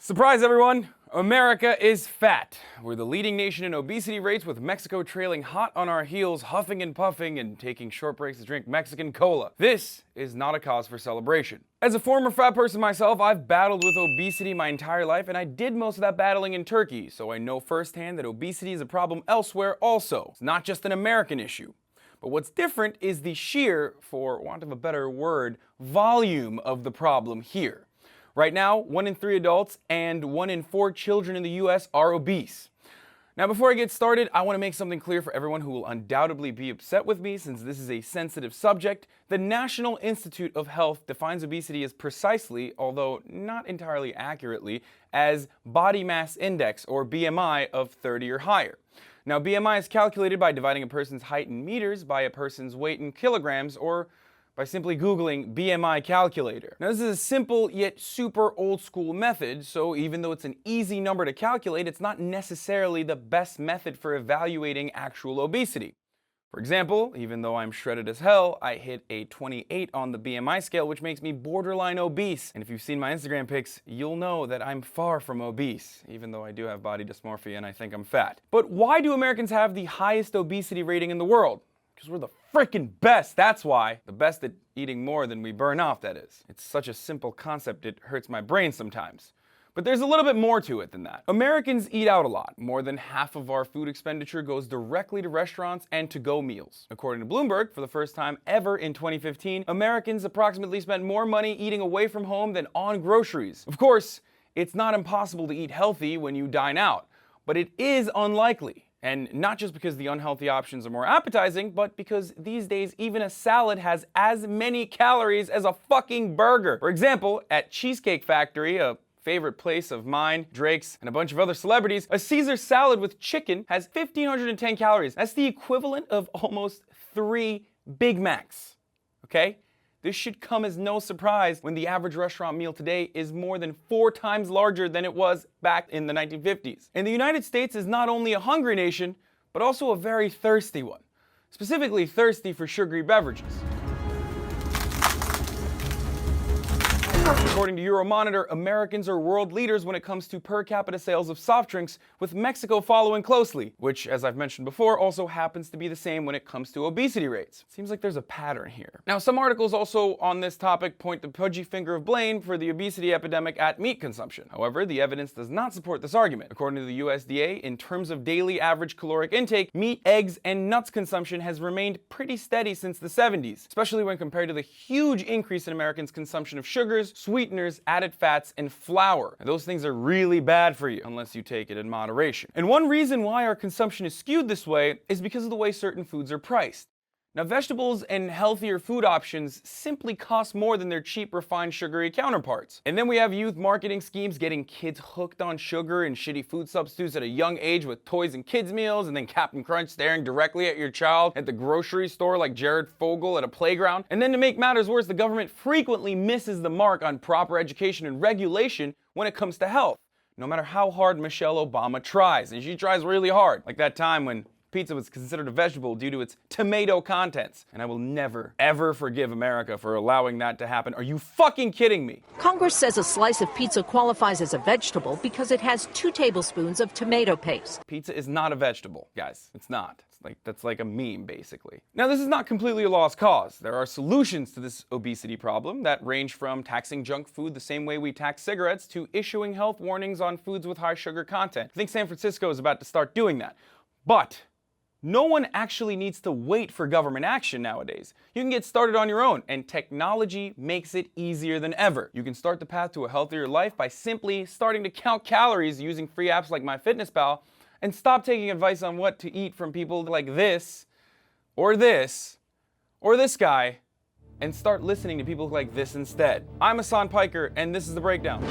Surprise everyone! America is fat. We're the leading nation in obesity rates, with Mexico trailing hot on our heels, huffing and puffing and taking short breaks to drink Mexican cola. This is not a cause for celebration. As a former fat person myself, I've battled with obesity my entire life, and I did most of that battling in Turkey, so I know firsthand that obesity is a problem elsewhere also. It's not just an American issue. But what's different is the sheer, for want of a better word, volume of the problem here. Right now, 1 in 3 adults and 1 in 4 children in the US are obese. Now, before I get started, I want to make something clear for everyone who will undoubtedly be upset with me, since this is a sensitive subject. The National Institute of Health defines obesity as precisely, although not entirely accurately, as body mass index, or BMI, of 30 or higher. Now, BMI is calculated by dividing a person's height in meters by a person's weight in kilograms, or by simply Googling BMI calculator. Now, this is a simple yet super old school method, so even though it's an easy number to calculate, it's not necessarily the best method for evaluating actual obesity. For example, even though I'm shredded as hell, I hit a 28 on the BMI scale, which makes me borderline obese. And if you've seen my Instagram pics, you'll know that I'm far from obese, even though I do have body dysmorphia and I think I'm fat. But why do Americans have the highest obesity rating in the world? Because we're the freaking best, that's why. The best at eating more than we burn off, that is. It's such a simple concept, it hurts my brain sometimes. But there's a little bit more to it than that. Americans eat out a lot. More than half of our food expenditure goes directly to restaurants and to-go meals. According to Bloomberg, for the first time ever in 2015, Americans approximately spent more money eating away from home than on groceries. Of course, it's not impossible to eat healthy when you dine out, but it is unlikely. And not just because the unhealthy options are more appetizing, but because these days even a salad has as many calories as a fucking burger. For example, at Cheesecake Factory, a favorite place of mine, Drake's, and a bunch of other celebrities, a Caesar salad with chicken has 1,510 calories. That's the equivalent of almost 3 Big Macs, okay? This should come as no surprise when the average restaurant meal today is more than 4 times larger than it was back in the 1950s. And the United States is not only a hungry nation, but also a very thirsty one. Specifically thirsty for sugary beverages. According to Euromonitor, Americans are world leaders when it comes to per capita sales of soft drinks, with Mexico following closely, which, as I've mentioned before, also happens to be the same when it comes to obesity rates. Seems like there's a pattern here. Now, some articles also on this topic point the pudgy finger of blame for the obesity epidemic at meat consumption. However, the evidence does not support this argument. According to the USDA, in terms of daily average caloric intake, meat, eggs, and nuts consumption has remained pretty steady since the 70s, especially when compared to the huge increase in Americans' consumption of sugars, sweeteners, added fats, and flour. And those things are really bad for you, unless you take it in moderation. And one reason why our consumption is skewed this way is because of the way certain foods are priced. Now, vegetables and healthier food options simply cost more than their cheap, refined, sugary counterparts. And then we have youth marketing schemes getting kids hooked on sugar and shitty food substitutes at a young age with toys and kids meals, and then Captain Crunch staring directly at your child at the grocery store like Jared Fogle at a playground. And then to make matters worse, the government frequently misses the mark on proper education and regulation when it comes to health, no matter how hard Michelle Obama tries. And she tries really hard. Like that time when pizza was considered a vegetable due to its tomato contents. And I will never, ever forgive America for allowing that to happen. Are you fucking kidding me? Congress says a slice of pizza qualifies as a vegetable because it has 2 tablespoons of tomato paste. Pizza is not a vegetable, guys. It's not. That's like a meme, basically. Now, this is not completely a lost cause. There are solutions to this obesity problem that range from taxing junk food the same way we tax cigarettes to issuing health warnings on foods with high sugar content. I think San Francisco is about to start doing that. But no one actually needs to wait for government action nowadays. You can get started on your own, and technology makes it easier than ever. You can start the path to a healthier life by simply starting to count calories using free apps like MyFitnessPal, and stop taking advice on what to eat from people like this, or this guy, and start listening to people like this instead. I'm Hassan Piker, and this is The Breakdown.